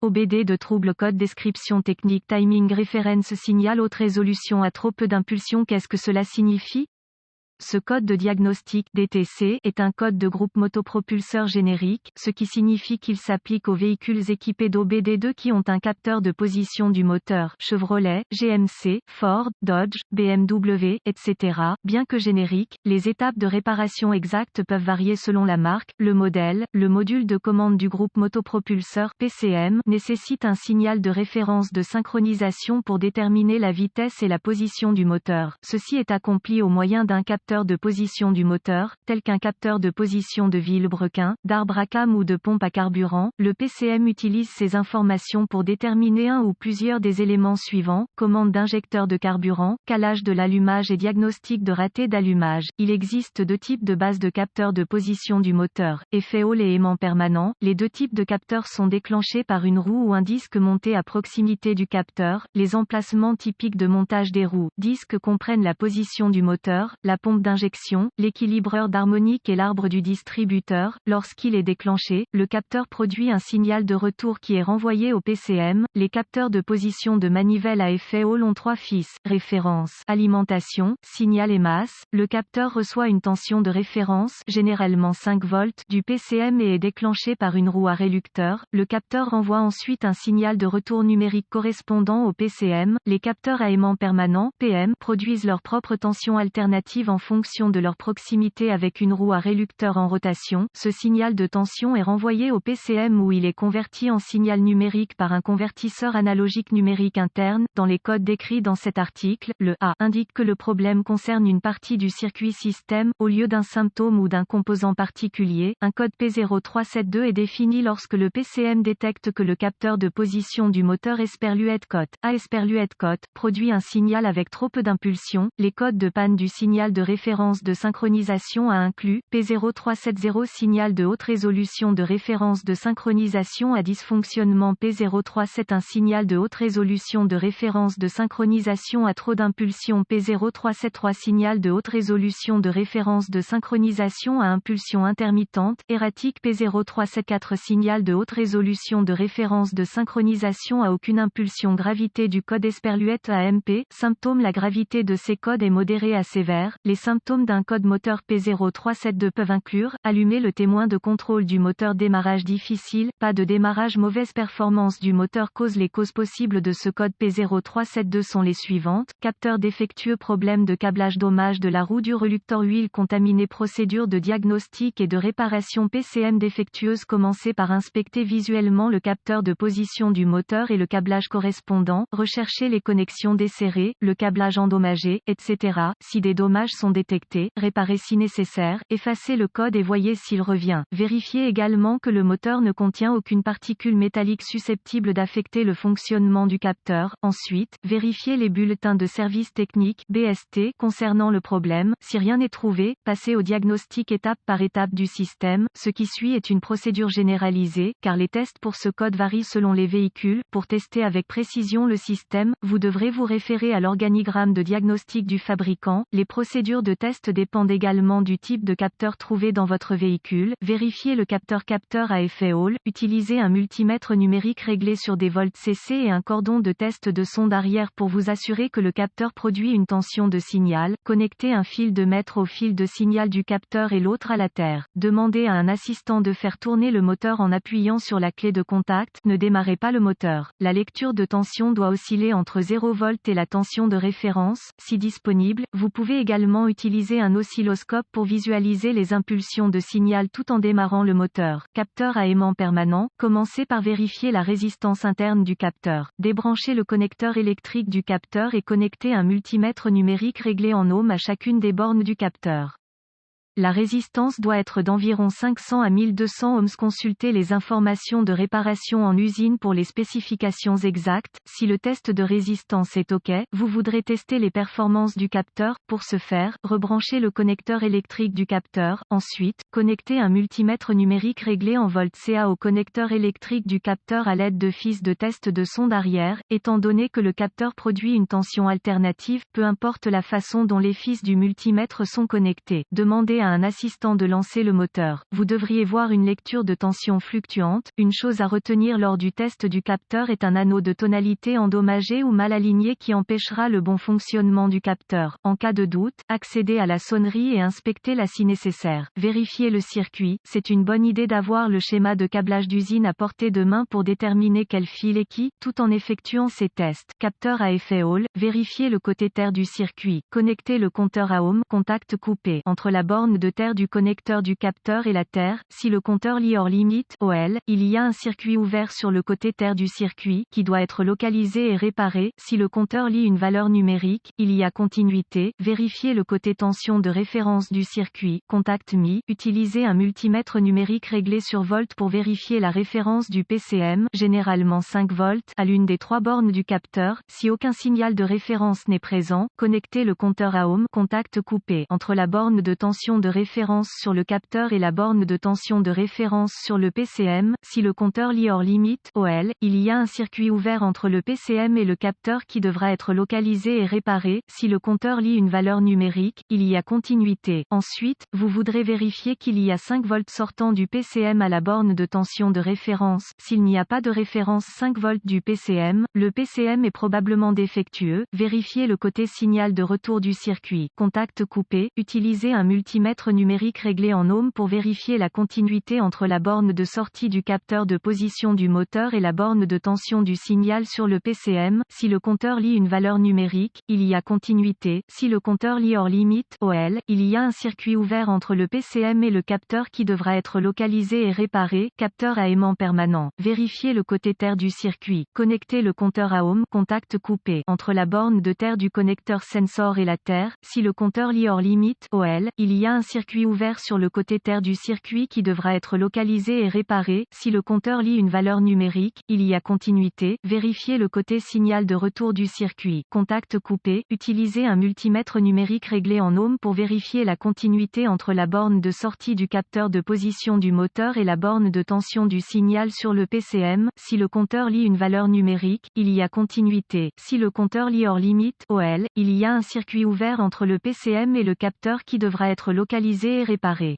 OBD de trouble code description technique timing reference signal haute résolution à trop peu d'impulsion. Qu'est-ce que cela signifie? Ce code de diagnostic DTC est un code de groupe motopropulseur générique, ce qui signifie qu'il s'applique aux véhicules équipés d'OBD2 qui ont un capteur de position du moteur Chevrolet, GMC, Ford, Dodge, BMW, etc. Bien que génériques, les étapes de réparation exactes peuvent varier selon la marque, le modèle. Le module de commande du groupe motopropulseur PCM nécessite un signal de référence de synchronisation pour déterminer la vitesse et la position du moteur. Ceci est accompli au moyen d'un capteur de position du moteur, tel qu'un capteur de position de vilebrequin, d'arbre à cames ou de pompe à carburant. Le PCM utilise ces informations pour déterminer un ou plusieurs des éléments suivants: commande d'injecteur de carburant, calage de l'allumage et diagnostic de raté d'allumage. Il existe deux types de bases de capteurs de position du moteur, effet Hall et aimant permanent. Les deux types de capteurs sont déclenchés par une roue ou un disque monté à proximité du capteur. Les emplacements typiques de montage des roues, disques comprennent la position du moteur, la pompe d'injection, l'équilibreur d'harmonique et l'arbre du distributeur. Lorsqu'il est déclenché, le capteur produit un signal de retour qui est renvoyé au PCM. Les capteurs de position de manivelle à effet Hall ont trois fils: référence, alimentation, signal et masse. Le capteur reçoit une tension de référence, généralement 5 volts, du PCM et est déclenché par une roue à réducteur. Le capteur renvoie ensuite un signal de retour numérique correspondant au PCM. Les capteurs à aimant permanent, PM, produisent leur propre tension alternative en fonction de leur proximité avec une roue à réducteur en rotation. Ce signal de tension est renvoyé au PCM où il est converti en signal numérique par un convertisseur analogique numérique interne. Dans les codes décrits dans cet article, le A indique que le problème concerne une partie du circuit système, au lieu d'un symptôme ou d'un composant particulier. Un code P0372 est défini lorsque le PCM détecte que le capteur de position du moteur Esperluette-Cote A Esperluette-Cote produit un signal avec trop peu d'impulsion. Les codes de panne du signal de référence de synchronisation a inclus P0370 signal de haute résolution de référence de synchronisation à dysfonctionnement, P037 un signal de haute résolution de référence de synchronisation à trop d'impulsion, P0373 signal de haute résolution de référence de synchronisation à impulsion intermittente, erratique, P0374 signal de haute résolution de référence de synchronisation à aucune impulsion. Gravité du code Esperluette AMP. Symptômes: la gravité de ces codes est modérée à sévère. Les symptômes d'un code moteur P0372 peuvent inclure: allumer le témoin de contrôle du moteur, démarrage difficile, pas de démarrage, mauvaise performance du moteur. Les causes possibles de ce code P0372 sont les suivantes: capteur défectueux, problème de câblage, dommage de la roue du relucteur, huile contaminée. Procédure de diagnostic et de réparation PCM défectueuse. Commencez par inspecter visuellement le capteur de position du moteur et le câblage correspondant. Recherchez les connexions desserrées, le câblage endommagé, etc. Si des dommages sont détectés, réparez si nécessaire. Effacez le code et voyez s'il revient. Vérifiez également que le moteur ne contient aucune particule métallique susceptible d'affecter le fonctionnement du capteur. Ensuite, vérifiez les bulletins de service technique (BST) concernant le problème. Si rien n'est trouvé, passez au diagnostic étape par étape du système. Ce qui suit est une procédure généralisée, car les tests pour ce code varient selon les véhicules. Pour tester avec précision le système, vous devrez vous référer à l'organigramme de diagnostic du fabricant. Les procédures de test dépendent également du type de capteur trouvé dans votre véhicule. Vérifiez le capteur à effet Hall. Utilisez un multimètre numérique réglé sur des volts CC et un cordon de test de sonde arrière pour vous assurer que le capteur produit une tension de signal. Connectez un fil de mètre au fil de signal du capteur et l'autre à la terre. Demandez à un assistant de faire tourner le moteur en appuyant sur la clé de contact. Ne démarrez pas le moteur. La lecture de tension doit osciller entre 0 V et la tension de référence. Si disponible, vous pouvez également utiliser un oscilloscope pour visualiser les impulsions de signal tout en démarrant le moteur. Capteur à aimant permanent. Commencez par vérifier la résistance interne du capteur. Débranchez le connecteur électrique du capteur et connectez un multimètre numérique réglé en ohms à chacune des bornes du capteur. La résistance doit être d'environ 500 à 1200 ohms. Consultez les informations de réparation en usine pour les spécifications exactes. Si le test de résistance est OK, vous voudrez tester les performances du capteur. Pour ce faire, rebranchez le connecteur électrique du capteur. Ensuite, connectez un multimètre numérique réglé en volts CA au connecteur électrique du capteur à l'aide de fils de test de sonde arrière. Étant donné que le capteur produit une tension alternative, peu importe la façon dont les fils du multimètre sont connectés, demandez à un assistant de lancer le moteur. Vous devriez voir une lecture de tension fluctuante. Une chose à retenir lors du test du capteur est un anneau de tonalité endommagé ou mal aligné qui empêchera le bon fonctionnement du capteur. En cas de doute, accédez à la sonnerie et inspectez la si nécessaire. Vérifiez le circuit. C'est une bonne idée d'avoir le schéma de câblage d'usine à portée de main pour déterminer quel fil est qui, tout en effectuant ces tests. Capteur à effet Hall. Vérifiez le côté terre du circuit. Connectez le compteur à ohm, contact coupé, entre la borne de terre du connecteur du capteur et la terre. Si le compteur lit hors limite, OL, il y a un circuit ouvert sur le côté terre du circuit, qui doit être localisé et réparé. Si le compteur lit une valeur numérique, il y a continuité. Vérifiez le côté tension de référence du circuit. Contact mis. Utilisez un multimètre numérique réglé sur volt pour vérifier la référence du PCM, généralement 5 volts, à l'une des 3 bornes du capteur. Si aucun signal de référence n'est présent, connectez le compteur à ohm, contact coupé, entre la borne de tension de référence sur le capteur et la borne de tension de référence sur le PCM. Si le compteur lit hors limite, OL, il y a un circuit ouvert entre le PCM et le capteur qui devra être localisé et réparé. Si le compteur lit une valeur numérique, il y a continuité. Ensuite, vous voudrez vérifier qu'il y a 5 volts sortant du PCM à la borne de tension de référence. S'il n'y a pas de référence 5 volts du PCM, le PCM est probablement défectueux. Vérifiez le côté signal de retour du circuit. Contact coupé. Utilisez un multimètre numérique réglé en ohms pour vérifier la continuité entre la borne de sortie du capteur de position du moteur et la borne de tension du signal sur le PCM. Si le compteur lit une valeur numérique, il y a continuité. Si le compteur lit hors limite, OL, il y a un circuit ouvert entre le PCM et le capteur qui devra être localisé et réparé. Capteur à aimant permanent. Vérifiez le côté terre du circuit. Connectez le compteur à ohm, contact coupé, entre la borne de terre du connecteur sensor et la terre. Si le compteur lit hors limite, OL, il y a un circuit ouvert sur le côté terre du circuit qui devra être localisé et réparé. Si le compteur lit une valeur numérique, il y a continuité. Vérifiez le côté signal de retour du circuit. Contact coupé. Utilisez un multimètre numérique réglé en ohms pour vérifier la continuité entre la borne de sortie du capteur de position du moteur et la borne de tension du signal sur le PCM. Si le compteur lit une valeur numérique, il y a continuité. Si le compteur lit hors limite, OL, il y a un circuit ouvert entre le PCM et le capteur qui devra être localisé et réparé.